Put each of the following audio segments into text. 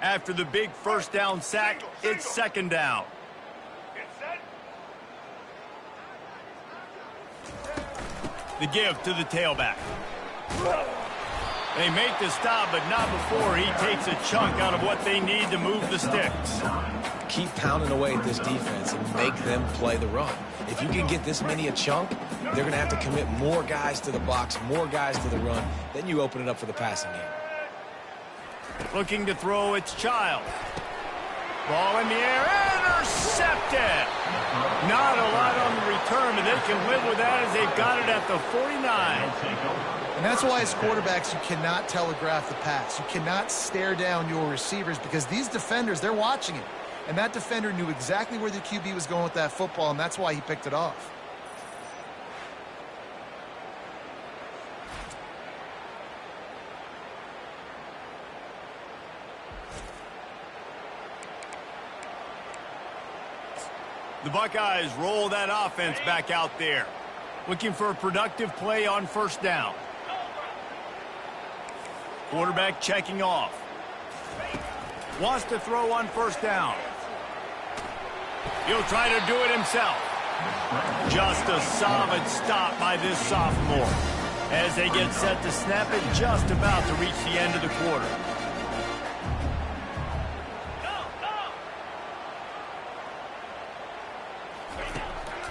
After the big first down sack, it's second down. The give to the tailback. They make the stop, but not before he takes a chunk out of what they need to move the sticks. Keep pounding away at this defense and make them play the run. If you can get this many a chunk, they're going to have to commit more guys to the box, more guys to the run. Then you open it up for the passing game. Looking to throw, it's Child. Ball in the air, intercepted. Not a lot on the return, but they can live with that as they've got it at the 49. And that's why as quarterbacks, you cannot telegraph the pass. You cannot stare down your receivers because these defenders, they're watching it. And that defender knew exactly where the QB was going with that football, and that's why he picked it off. The Buckeyes roll that offense back out there. Looking for a productive play on first down. Quarterback checking off. Wants to throw on first down. He'll try to do it himself. Just a solid stop by this sophomore. As they get set to snap it, just about to reach the end of the quarter.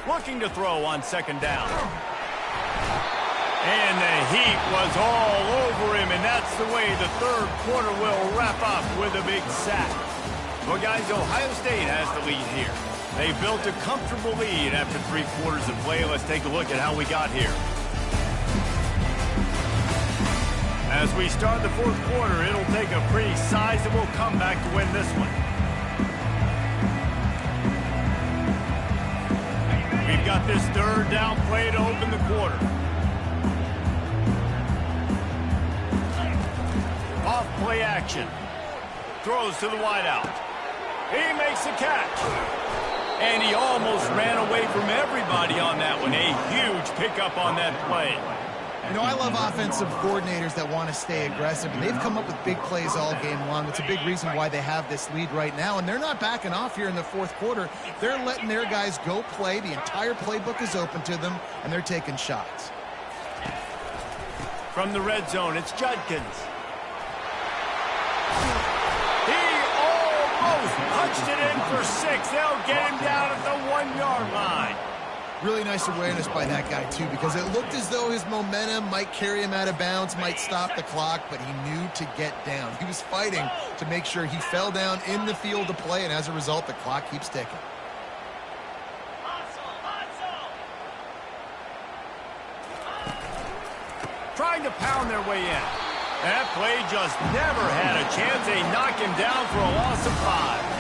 Looking to throw on second down. And the heat was all over him, and that's the way the third quarter will wrap up with a big sack. Well, guys, Ohio State has the lead here. They built a comfortable lead after 3 quarters of play. Let's take a look at how we got here. As we start the fourth quarter, it'll take a pretty sizable comeback to win this one. We've got this third down play to open the quarter. Off play action. Throws to the wideout. He makes the catch. And he almost ran away from everybody on that one. A huge pickup on that play. You know, I love offensive coordinators that want to stay aggressive, and they've come up with big plays all game long. It's a big reason why they have this lead right now, and they're not backing off here in the fourth quarter. They're letting their guys go play. The entire playbook is open to them, and they're taking shots. From the red zone, it's Judkins. He almost punched it in for 6. They'll get him down at the 1-yard line. Really nice awareness by that guy, too, because it looked as though his momentum might carry him out of bounds, might stop the clock, but he knew to get down. He was fighting to make sure he fell down in the field to play, and as a result, the clock keeps ticking. Trying to pound their way in. That play just never had a chance. They knock him down for a loss of 5.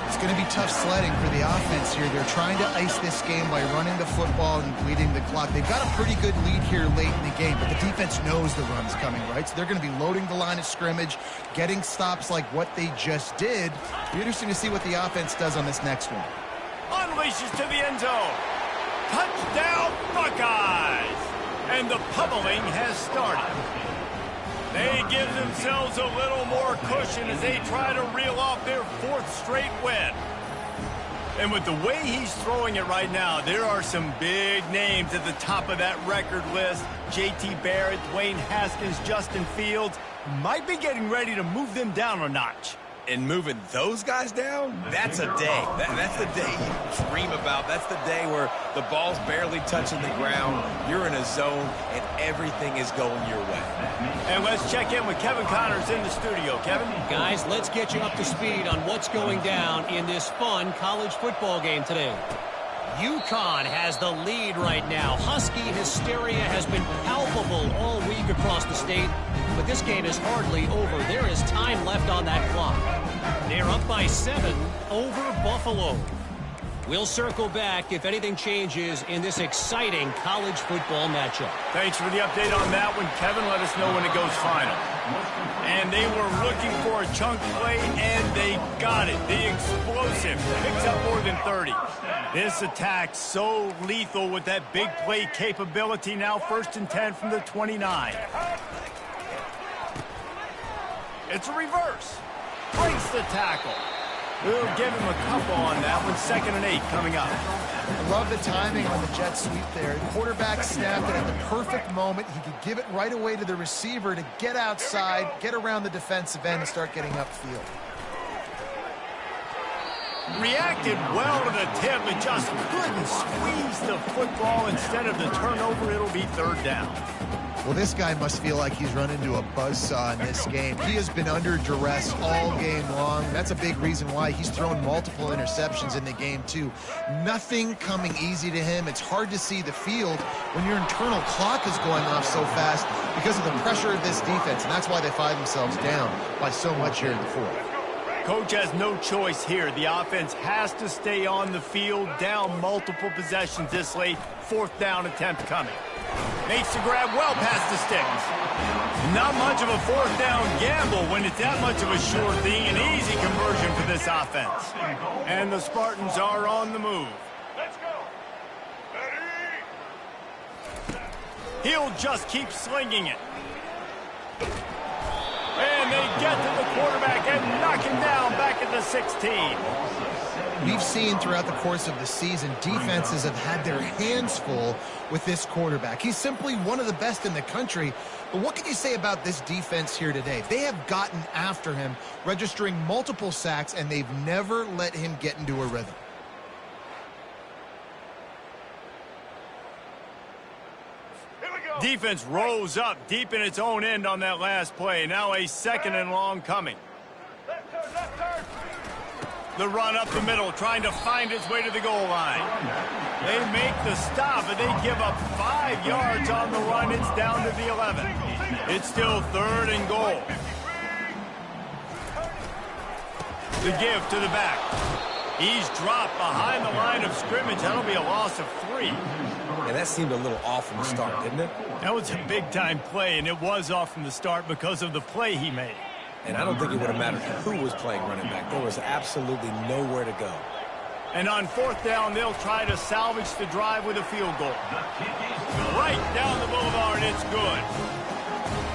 It's going to be tough sledding for the offense here. They're trying to ice this game by running the football and bleeding the clock. They've got a pretty good lead here late in the game, but the defense knows the run's coming, right? So they're going to be loading the line of scrimmage, getting stops like what they just did. It'll be interesting to see what the offense does on this next one. Unleashes to the end zone. Touchdown, Buckeyes! And the pummeling has started. They give themselves a little more cushion as they try to reel off their 4th straight win. And with the way he's throwing it right now, there are some big names at the top of that record list. J.T. Barrett, Dwayne Haskins, Justin Fields might be getting ready to move them down a notch. And moving those guys down, that's a day. That's the day you dream about. That's the day where the ball's barely touching the ground, you're in a zone, and everything is going your way. And let's check in with Kevin Connors in the studio. Kevin? Guys, let's get you up to speed on what's going down in this fun college football game today. UConn has the lead right now. Husky hysteria has been palpable all week across the state, but this game is hardly over. There is time left on that clock. They're up by 7 over Buffalo. We'll circle back if anything changes in this exciting college football matchup. Thanks for the update on that one, Kevin. Let us know when it goes final. And they were looking for a chunk play, and they got it. The explosive picks up more than 30. This attack so lethal with that big play capability. Now 1st and 10 from the 29. It's a reverse. Place the tackle. We'll give him a couple on that one. 2nd and 8 coming up. I love the timing on the jet sweep there. The quarterback snapped it at the perfect moment. He could give it right away to the receiver to get outside, get around the defensive end, and start getting upfield. Reacted well to the tip and just couldn't squeeze the football. Instead of the turnover, it'll be 3rd down. Well, this guy must feel like he's run into a buzzsaw in this game. He has been under duress all game long. That's a big reason why he's thrown multiple interceptions in the game, too. Nothing coming easy to him. It's hard to see the field when your internal clock is going off so fast because of the pressure of this defense, and that's why they find themselves down by so much here in the 4th. Coach has no choice here. The offense has to stay on the field, down multiple possessions this late. 4th down attempt coming. Makes the grab well past the sticks. Not much of a 4th down gamble when it's that much of a sure thing. An easy conversion for this offense. And the Spartans are on the move. Let's go. Ready? He'll just keep slinging it. And they get to the quarterback and knock him down back at the 16. We've seen throughout the course of the season, defenses have had their hands full with this quarterback. He's simply one of the best in the country. But what can you say about this defense here today? They have gotten after him, registering multiple sacks, and they've never let him get into a rhythm. Defense rose up deep in its own end on that last play. Now a 2nd and long coming. Left turn. The run up the middle, trying to find its way to the goal line. They make the stop, and they give up 5 yards on the run. It's down to the 11. It's still 3rd and goal. The give to the back. He's dropped behind the line of scrimmage. That'll be a loss of 3. And that seemed a little off from the start, didn't it? That was a big-time play, and it was off from the start because of the play he made. And I don't think it would have mattered who was playing running back. There was absolutely nowhere to go. And on 4th down, they'll try to salvage the drive with a field goal. Right down the boulevard, it's good.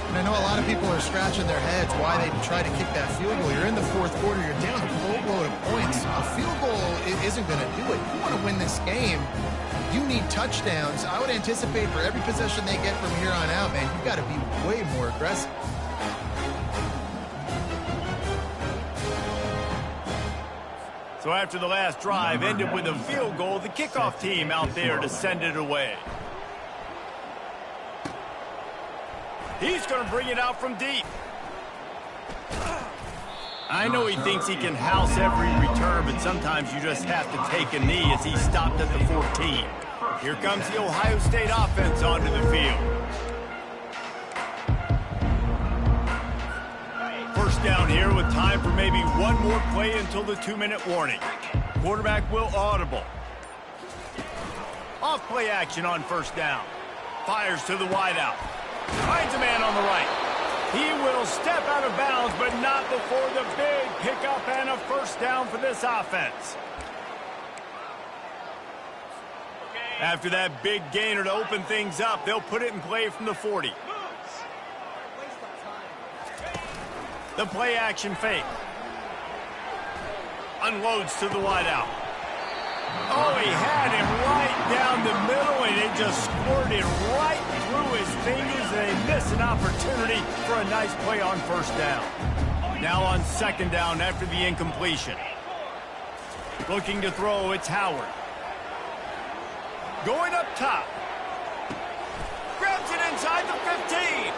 And I know a lot of people are scratching their heads why they try to kick that field goal. You're in the 4th quarter. You're down a boatload of points. A field goal isn't going to do it. You want to win this game, you need touchdowns. I would anticipate for every possession they get from here on out, man, you've got to be way more aggressive. So after the last drive ended with a field goal, the kickoff team out there to send it away. He's going to bring it out from deep. I know he thinks he can house every return, but sometimes you just have to take a knee as he stopped at the 14. Here comes the Ohio State offense onto the field. 1st down here with time for maybe one more play until the 2-minute warning. Quarterback will audible. Off play action on 1st down. Fires to the wideout. Finds a man on the right. He will step out of bounds, but not before the big pickup and a 1st down for this offense. After that big gainer to open things up, they'll put it in play from the 40. The play action fake. Unloads to the wideout. Oh, he had him right down the middle, and it just squirted right through his fingers, and they missed an opportunity for a nice play on 1st down. Now on 2nd down after the incompletion. Looking to throw, it's Howard. Going up top. Grabs it inside the 15.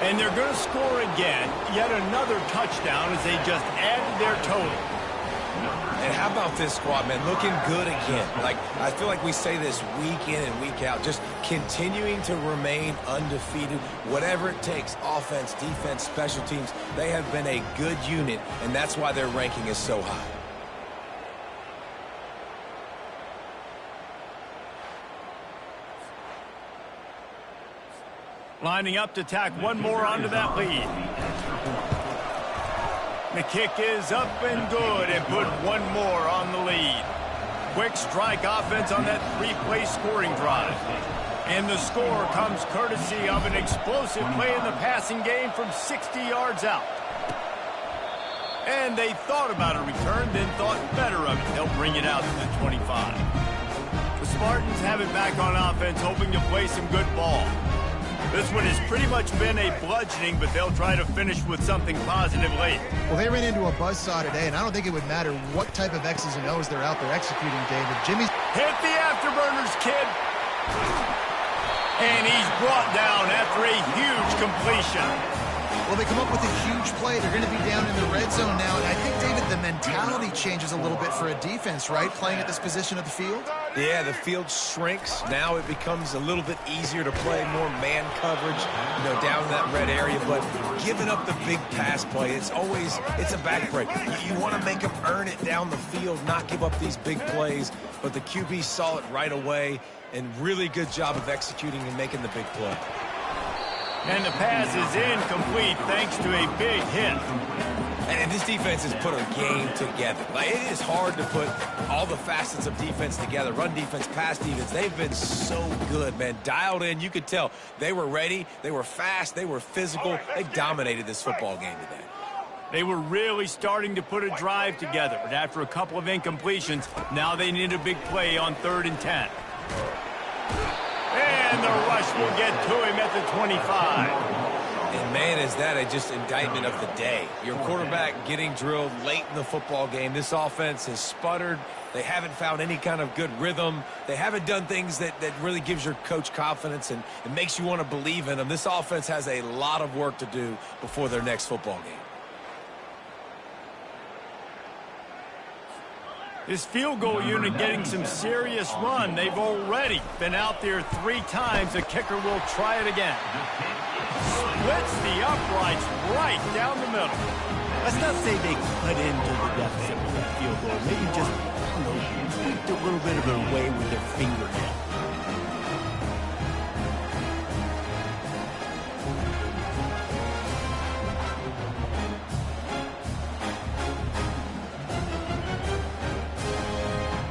And they're going to score again. Yet another touchdown as they just added their total. And how about this squad, man? Looking good again. Like, I feel like we say this week in and week out, just continuing to remain undefeated. Whatever it takes, offense, defense, special teams, they have been a good unit, and that's why their ranking is so high. Lining up to tack one more onto that lead. The kick is up and good and put one more on the lead. Quick strike offense on that 3-play scoring drive. And the score comes courtesy of an explosive play in the passing game from 60 yards out. And they thought about a return, then thought better of it. They'll bring it out to the 25. The Spartans have it back on offense, hoping to play some good ball. This one has pretty much been a bludgeoning, but they'll try to finish with something positive late. Well, they ran into a buzzsaw today, and I don't think it would matter what type of X's and O's they're out there executing, David. Jimmy's... Hit the afterburners, kid. And he's brought down after a huge completion. Well, they come up with a huge play. They're going to be down in the red zone now, and I think, David, the mentality changes a little bit for a defense, right, playing at this position of the field? Yeah, the field shrinks. Now it becomes a little bit easier to play more man coverage, down in that red area. But giving up the big pass play, it's a backbreaker. You want to make them earn it down the field, not give up these big plays. But the QB saw it right away, and really good job of executing and making the big play. And the pass is incomplete thanks to a big hit. And this defense has put a game together. It is hard to put all the facets of defense together. Run defense, pass defense. They've been so good, man. Dialed in. You could tell they were ready. They were fast. They were physical. They dominated this football game today. They were really starting to put a drive together. But after a couple of incompletions, now they need a big play on 3rd and 10. And the rush will get to him at the 25. And, man, is that just indictment of the day. Your quarterback getting drilled late in the football game. This offense has sputtered. They haven't found any kind of good rhythm. They haven't done things that really gives your coach confidence and it makes you want to believe in them. This offense has a lot of work to do before their next football game. This field goal unit getting some serious run. They've already been out there 3 times. The kicker will try it again. Splits the uprights right down the middle. Let's not say they cut into the deficit with that field goal. Maybe just, tweaked a little bit of it away with their fingernail.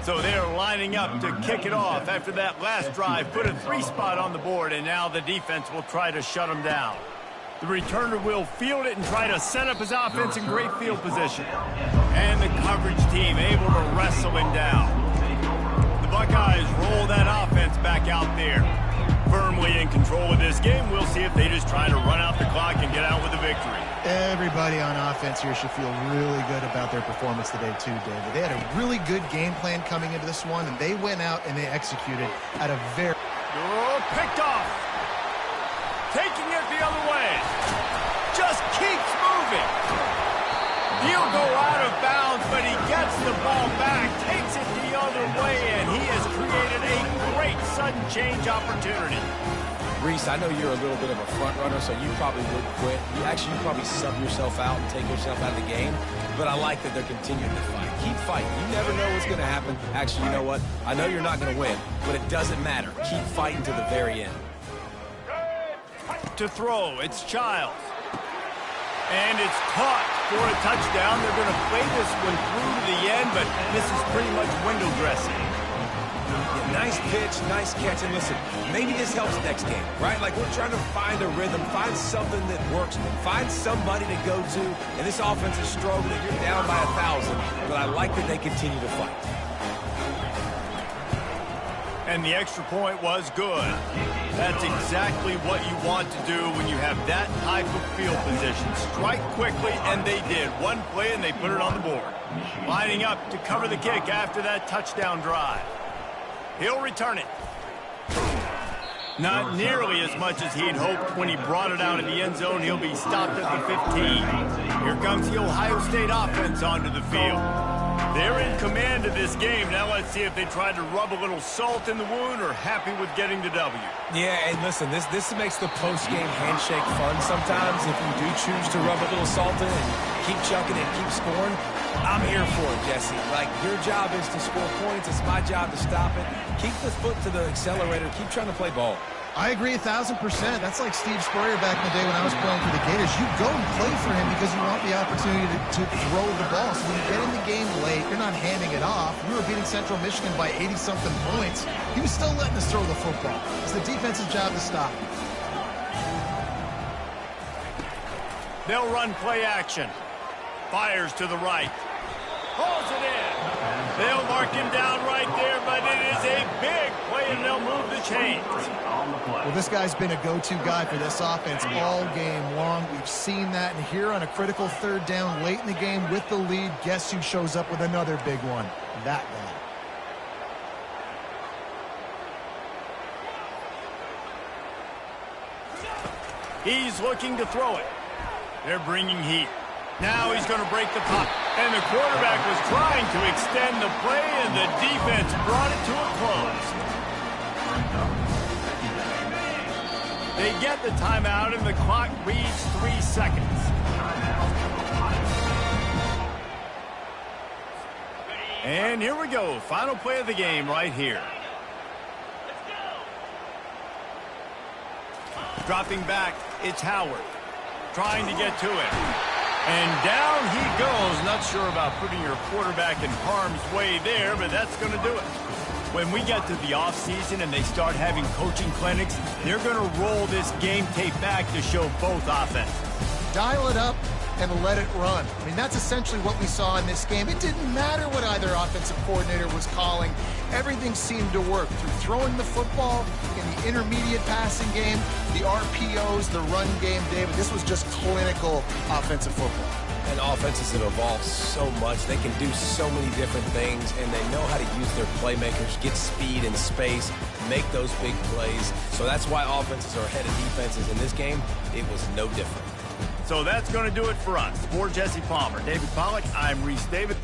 So they're lining up to kick it off after that last drive. Put a 3-spot on the board, and now the defense will try to shut them down. The returner will field it and try to set up his offense in great field position. And the coverage team able to wrestle him down. The Buckeyes roll that offense back out there. Firmly in control of this game. We'll see if they just try to run out the clock and get out with a victory. Everybody on offense here should feel really good about their performance today too, David. They had a really good game plan coming into this one, and they went out and they executed at a very... Picked off. Taking it the other way. Just keeps moving. He'll go out of bounds, but he gets the ball back, takes it the other way, and he has created a great sudden change opportunity. Reese, I know you're a little bit of a front runner, so you probably would quit. You probably sub yourself out and take yourself out of the game. But I like that they're continuing to fight. Keep fighting. You never know what's going to happen. Actually, you know what? I know you're not going to win, but it doesn't matter. Keep fighting to the very end. To throw, it's Childs. And it's caught for a touchdown. They're going to play this one through to the end, but this is pretty much window dressing. Yeah, nice pitch, nice catch. And listen, maybe this helps next game, right? Like we're trying to find a rhythm, find something that works, find somebody to go to. And this offense is struggling. You're down by 1,000, but I like that they continue to fight. And the extra point was good. That's exactly what you want to do when you have that type of field position. Strike quickly, and they did. One play, and they put it on the board. Lining up to cover the kick after that touchdown drive. He'll return it. Not nearly as much as he'd hoped when he brought it out of the end zone. He'll be stopped at the 15. Here comes the Ohio State offense onto the field. They're in command of this game. Now let's see if they try to rub a little salt in the wound or happy with getting the W. Yeah, and listen, this makes the post-game handshake fun sometimes. If you do choose to rub a little salt in and keep chucking and keep scoring, I'm here for it, Jesse. Like, your job is to score points. It's my job to stop it. Keep the foot to the accelerator. Keep trying to play ball. I agree 1,000%. That's like Steve Spurrier back in the day when I was playing for the Gators. You go and play for him because you want the opportunity to throw the ball. So when you get in the game late, you're not handing it off. We were beating Central Michigan by 80-something points. He was still letting us throw the football. It's the defensive job to stop him. They'll run play action. Fires to the right. Pulls it in. They'll mark him down right there, but it is a big play, and they'll move the chains. Well, this guy's been a go-to guy for this offense all game long. We've seen that, and here on a critical third down late in the game with the lead, guess who shows up with another big one? That guy. He's looking to throw it. They're bringing heat. Now he's going to break the pop. And the quarterback was trying to extend the play, and the defense brought it to a close. They get the timeout, and the clock reads 3 seconds. And here we go. Final play of the game right here. Dropping back, it's Howard. Trying to get to it. And down he goes. Not sure about putting your quarterback in harm's way there, but that's going to do it. When we get to the offseason and they start having coaching clinics, they're going to roll this game tape back to show both offenses. Dial it up and let it run. I mean, that's essentially what we saw in this game. It didn't matter what either offensive coordinator was calling. Everything seemed to work through throwing the football, in the intermediate passing game, the RPOs, the run game, David. This was just clinical offensive football. And offenses have evolved so much. They can do so many different things, and they know how to use their playmakers, get speed and space, make those big plays. So that's why offenses are ahead of defenses. In this game, it was no different. So that's going to do it for us. For Jesse Palmer, David Pollack, I'm Reese David.